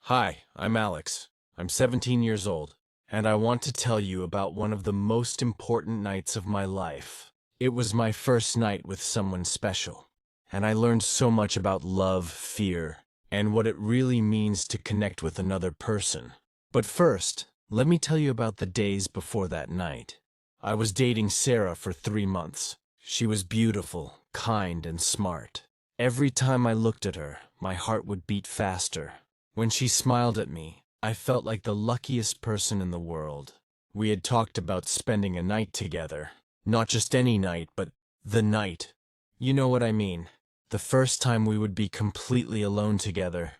Hi, I'm Alex. I'm 17 years old, and I want to tell you about one of the most important nights of my life. It was my first night with someone special, and I learned so much about love, fear, and what it really means to connect with another person. But first, let me tell you about the days before that night. I was dating Sarah for 3 months. She was beautiful, kind, and smart. Every time I looked at her, my heart would beat faster. When she smiled at me, I felt like the luckiest person in the world. We had talked about spending a night together. Not just any night, but the night. You know what I mean. The first time we would be completely alone together,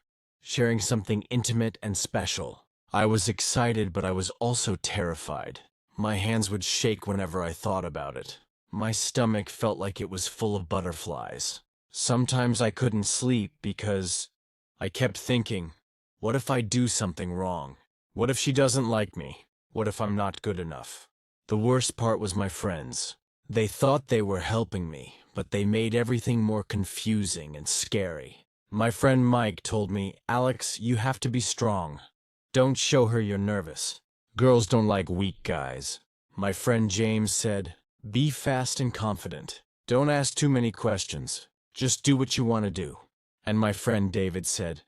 sharing something intimate and special. I was excited, but I was also terrified. My hands would shake whenever I thought about it. My stomach felt like it was full of butterflies. Sometimes I couldn't sleep because I kept thinking, what if I do something wrong? What if she doesn't like me? What if I'm not good enough? The worst part was my friends. They thought they were helping me, but they made everything more confusing and scary. My friend Mike told me, "Alex, you have to be strong. Don't show her you're nervous. Girls don't like weak guys." My friend James said, "Be fast and confident. Don't ask too many questions. Just do what you want to do." And my friend David said,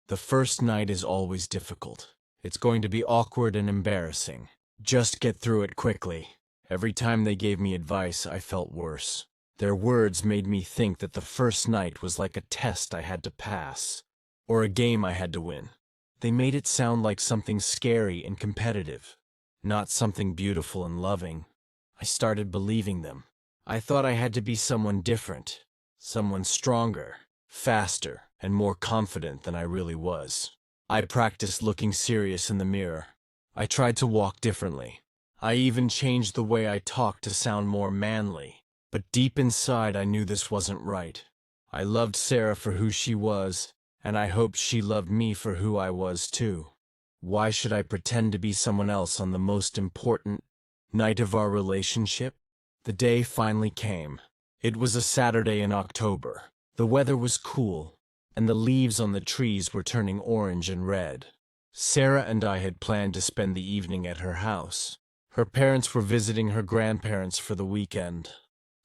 "The first night is always difficult. It's going to be awkward and embarrassing. Just get through it quickly." Every time they gave me advice, I felt worse. Their words made me think that the first night was like a test I had to pass, or a game I had to win. They made it sound like something scary and competitive, not something beautiful and loving. I started believing them. I thought I had to be someone different, someone stronger, faster, and more confident than I really was. I practiced looking serious in the mirror. I tried to walk differently. I even changed the way I talked to sound more manly. But deep inside I knew this wasn't right. I loved Sarah for who she was, and I hoped she loved me for who I was too. Why should I pretend to be someone else on the most important night of our relationship? The day finally came. It was a Saturday in October. The weather was cool, and the leaves on the trees were turning orange and red. Sarah and I had planned to spend the evening at her house. Her parents were visiting her grandparents for the weekend,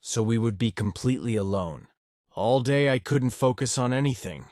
so we would be completely alone. All day I couldn't focus on anything.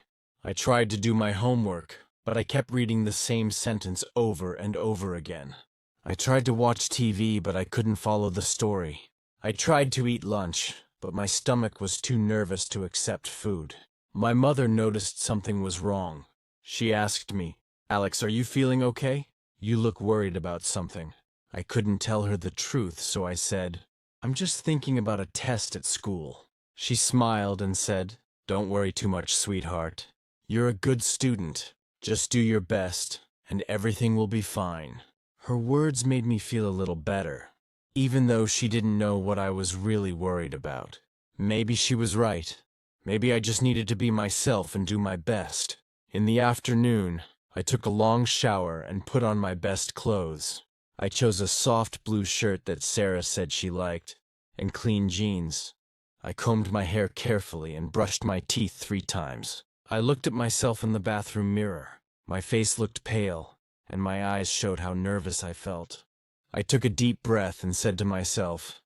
I tried to do my homework, but I kept reading the same sentence over and over again. I tried to watch TV, but I couldn't follow the story. I tried to eat lunch, but my stomach was too nervous to accept food. My mother noticed something was wrong. She asked me, "Alex, are you feeling okay? You look worried about something." I couldn't tell her the truth, so I said, "I'm just thinking about a test at school." She smiled and said, "Don't worry too much, sweetheart. You're a good student. Just do your best, and everything will be fine." Her words made me feel a little better, even though she didn't know what I was really worried about. Maybe she was right. Maybe I just needed to be myself and do my best. In the afternoon, I took a long shower and put on my best clothes. I chose a soft blue shirt that Sarah said she liked, and clean jeans. I combed my hair carefully and brushed my teeth 3 times. I looked at myself in the bathroom mirror. My face looked pale, and my eyes showed how nervous I felt. I took a deep breath and said to myself,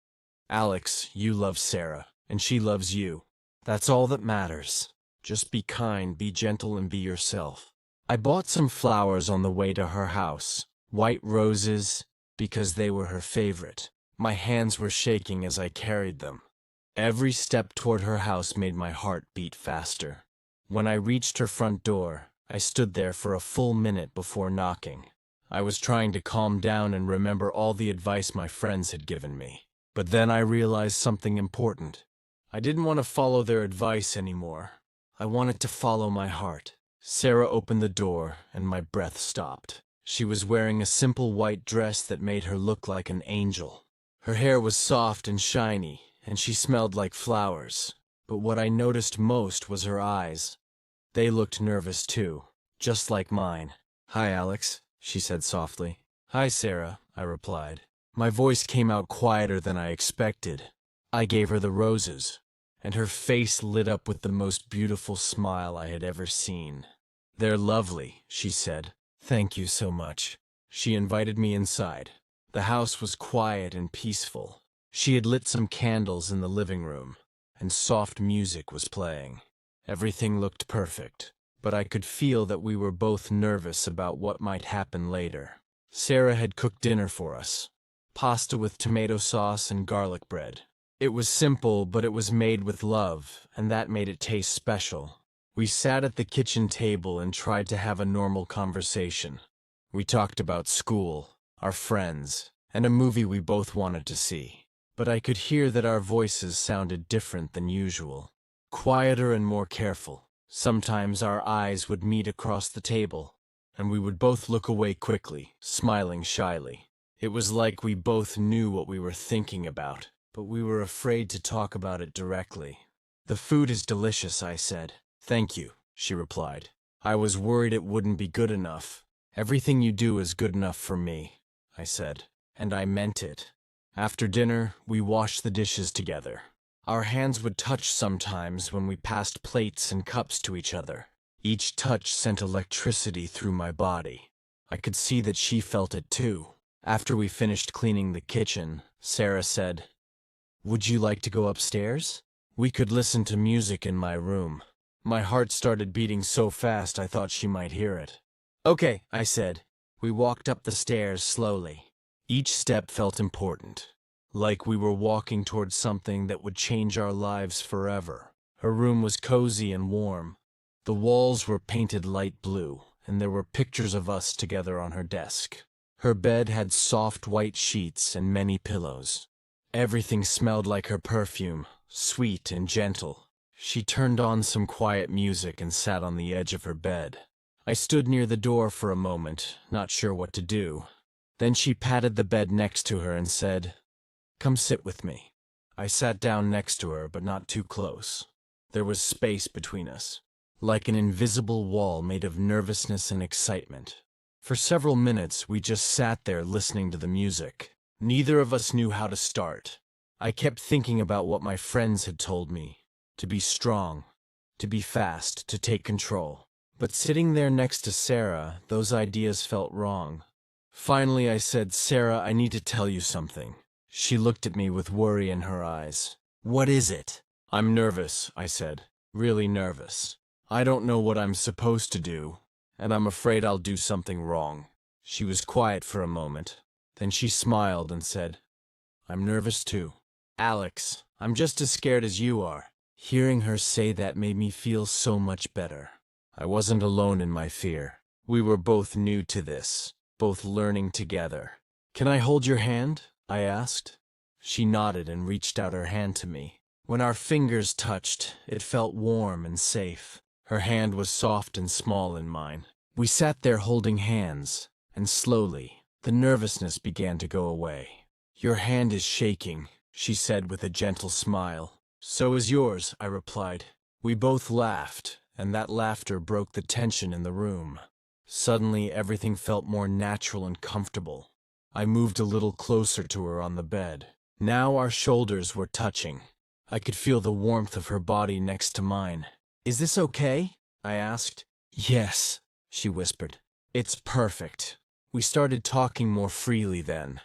"Alex, you love Sarah, and she loves you. That's all that matters. Just be kind, be gentle, and be yourself." I bought some flowers on the way to her house, white roses, because they were her favorite. My hands were shaking as I carried them. Every step toward her house made my heart beat faster. When I reached her front door, I stood there for a full minute before knocking. I was trying to calm down and remember all the advice my friends had given me. But then I realized something important. I didn't want to follow their advice anymore. I wanted to follow my heart. Sarah opened the door, and my breath stopped. She was wearing a simple white dress that made her look like an angel. Her hair was soft and shiny, and she smelled like flowers. But what I noticed most was her eyes. They looked nervous too, just like mine. "Hi, Alex," she said softly. "Hi, Sarah," I replied. My voice came out quieter than I expected. I gave her the roses, and her face lit up with the most beautiful smile I had ever seen. "They're lovely," she said. "Thank you so much." She invited me inside. The house was quiet and peaceful. She had lit some candles in the living room, and soft music was playing. Everything looked perfect, but I could feel that we were both nervous about what might happen later. Sarah had cooked dinner for us, pasta with tomato sauce and garlic bread. It was simple, but it was made with love, and that made it taste special. We sat at the kitchen table and tried to have a normal conversation. We talked about school, our friends, and a movie we both wanted to see. But I could hear that our voices sounded different than usual, quieter and more careful. Sometimes our eyes would meet across the table, and we would both look away quickly, smiling shyly. It was like we both knew what we were thinking about, but we were afraid to talk about it directly. "The food is delicious," I said. "Thank you," she replied. "I was worried it wouldn't be good enough." "Everything you do is good enough for me," I said, and I meant it. After dinner, we washed the dishes together. Our hands would touch sometimes when we passed plates and cups to each other. Each touch sent electricity through my body. I could see that she felt it too. After we finished cleaning the kitchen, Sarah said, "Would you like to go upstairs? We could listen to music in my room." My heart started beating so fast I thought she might hear it. "Okay," I said. We walked up the stairs slowly. Each step felt important, like we were walking towards something that would change our lives forever. Her room was cozy and warm. The walls were painted light blue, and there were pictures of us together on her desk. Her bed had soft white sheets and many pillows. Everything smelled like her perfume, sweet and gentle. She turned on some quiet music and sat on the edge of her bed. I stood near the door for a moment, not sure what to do. Then she patted the bed next to her and said, "Come sit with me." I sat down next to her, but not too close. There was space between us, like an invisible wall made of nervousness and excitement. For several minutes, we just sat there listening to the music. Neither of us knew how to start. I kept thinking about what my friends had told me. To be strong, to be fast, to take control. But sitting there next to Sarah, those ideas felt wrong. Finally, I said, "Sarah, I need to tell you something." She looked at me with worry in her eyes. "What is it?" "I'm nervous," I said. "Really nervous. I don't know what I'm supposed to do, and I'm afraid I'll do something wrong." She was quiet for a moment. Then she smiled and said, "I'm nervous too. Alex, I'm just as scared as you are." Hearing her say that made me feel so much better. I wasn't alone in my fear. We were both new to this, both learning together. "Can I hold your hand?" I asked. She nodded and reached out her hand to me. When our fingers touched, it felt warm and safe. Her hand was soft and small in mine. We sat there holding hands, and slowly, the nervousness began to go away. "Your hand is shaking," she said with a gentle smile. "So is yours," I replied. We both laughed, and that laughter broke the tension in the room. Suddenly, everything felt more natural and comfortable. I moved a little closer to her on the bed. Now our shoulders were touching. I could feel the warmth of her body next to mine. "Is this okay?" I asked. "Yes," she whispered. "It's perfect." We started talking more freely then.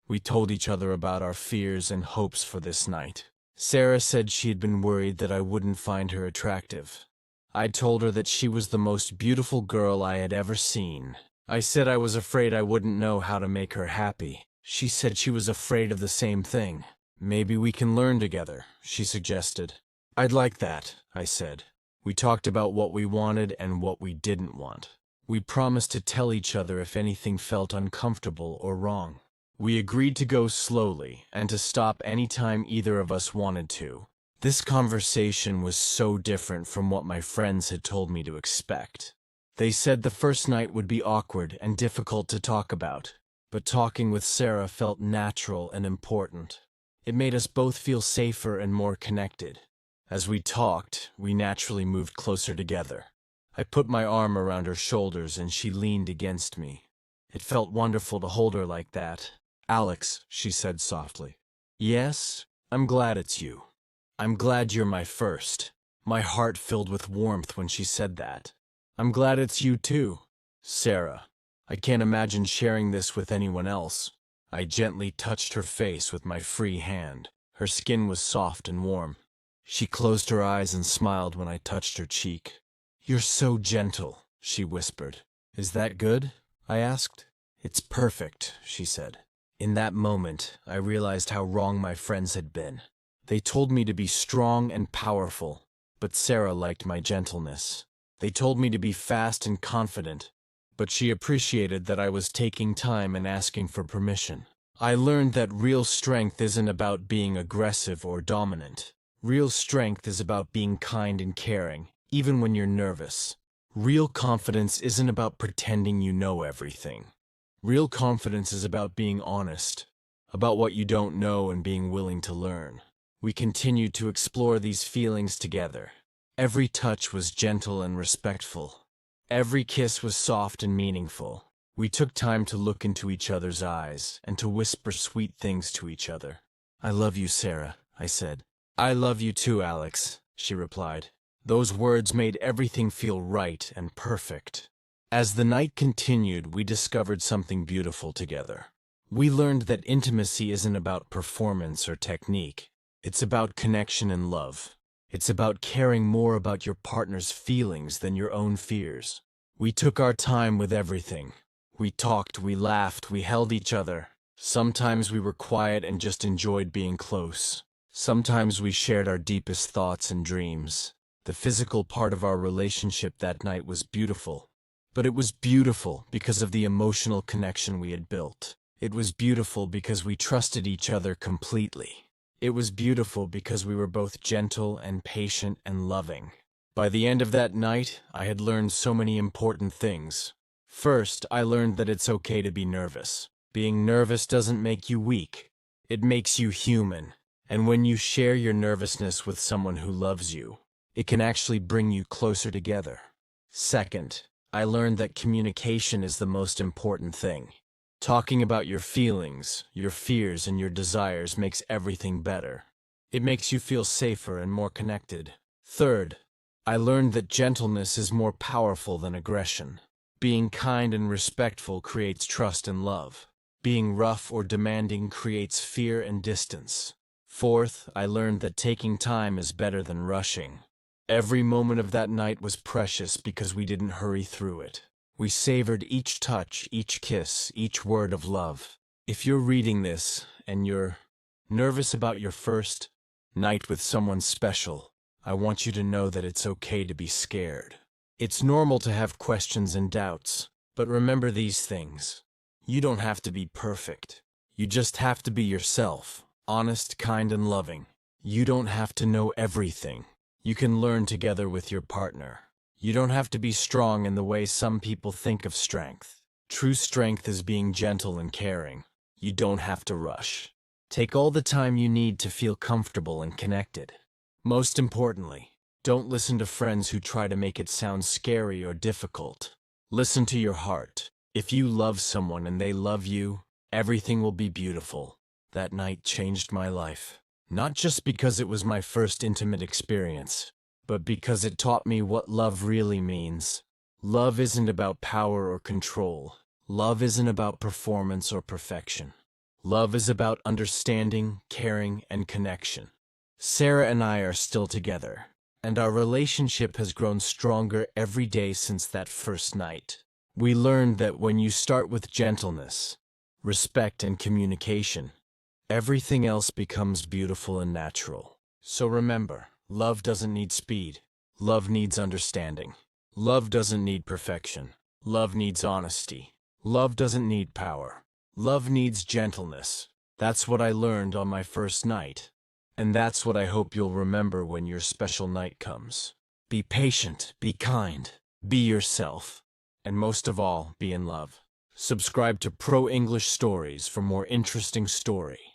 We told each other about our fears and hopes for this night. Sarah said she had been worried that I wouldn't find her attractive. I told her that she was the most beautiful girl I had ever seen. I said I was afraid I wouldn't know how to make her happy. She said she was afraid of the same thing. "Maybe we can learn together," she suggested. "I'd like that," I said. We talked about what we wanted and what we didn't want. We promised to tell each other if anything felt uncomfortable or wrong. We agreed to go slowly and to stop anytime either of us wanted to. This conversation was so different from what my friends had told me to expect. They said the first night would be awkward and difficult to talk about, but talking with Sarah felt natural and important. It made us both feel safer and more connected. As we talked, we naturally moved closer together. I put my arm around her shoulders and she leaned against me. It felt wonderful to hold her like that. "Alex," she said softly. "Yes, I'm glad it's you. I'm glad you're my first." My heart filled with warmth when she said that. I'm glad it's you too, Sarah. I can't imagine sharing this with anyone else. I gently touched her face with my free hand. Her skin was soft and warm. She closed her eyes and smiled when I touched her cheek. "You're so gentle," she whispered. "Is that good?" I asked. "It's perfect," she said. In that moment, I realized how wrong my friends had been. They told me to be strong and powerful, but Sarah liked my gentleness. They told me to be fast and confident, but she appreciated that I was taking time and asking for permission. I learned that real strength isn't about being aggressive or dominant. Real strength is about being kind and caring, even when you're nervous. Real confidence isn't about pretending you know everything. Real confidence is about being honest, about what you don't know and being willing to learn. We continued to explore these feelings together. Every touch was gentle and respectful. Every kiss was soft and meaningful. We took time to look into each other's eyes and to whisper sweet things to each other. "I love you, Sarah," I said. "I love you too, Alex," she replied. Those words made everything feel right and perfect. As the night continued, we discovered something beautiful together. We learned that intimacy isn't about performance or technique. It's about connection and love. It's about caring more about your partner's feelings than your own fears. We took our time with everything. We talked, we laughed, we held each other. Sometimes we were quiet and just enjoyed being close. Sometimes we shared our deepest thoughts and dreams. The physical part of our relationship that night was beautiful. But it was beautiful because of the emotional connection we had built. It was beautiful because we trusted each other completely. It was beautiful because we were both gentle and patient and loving. By the end of that night, I had learned so many important things. First, I learned that it's okay to be nervous. Being nervous doesn't make you weak. It makes you human. And when you share your nervousness with someone who loves you, it can actually bring you closer together. Second, I learned that communication is the most important thing. Talking about your feelings, your fears, and your desires makes everything better. It makes you feel safer and more connected. Third, I learned that gentleness is more powerful than aggression. Being kind and respectful creates trust and love. Being rough or demanding creates fear and distance. Fourth, I learned that taking time is better than rushing. Every moment of that night was precious because we didn't hurry through it. We savored each touch, each kiss, each word of love. If you're reading this and you're nervous about your first night with someone special, I want you to know that it's okay to be scared. It's normal to have questions and doubts, but remember these things. You don't have to be perfect. You just have to be yourself, honest, kind, and loving. You don't have to know everything. You can learn together with your partner. You don't have to be strong in the way some people think of strength. True strength is being gentle and caring. You don't have to rush. Take all the time you need to feel comfortable and connected. Most importantly, don't listen to friends who try to make it sound scary or difficult. Listen to your heart. If you love someone and they love you, everything will be beautiful. That night changed my life. Not just because it was my first intimate experience, but because it taught me what love really means. Love isn't about power or control. Love isn't about performance or perfection. Love is about understanding, caring, and connection. Sarah and I are still together, and our relationship has grown stronger every day since that first night. We learned that when you start with gentleness, respect, and communication, everything else becomes beautiful and natural. So remember, love doesn't need speed. Love needs understanding. Love doesn't need perfection. Love needs honesty. Love doesn't need power. Love needs gentleness. That's what I learned on my first night. And that's what I hope you'll remember when your special night comes. Be patient, be kind, be yourself, and most of all, be in love. Subscribe to Pro English Stories for more interesting story.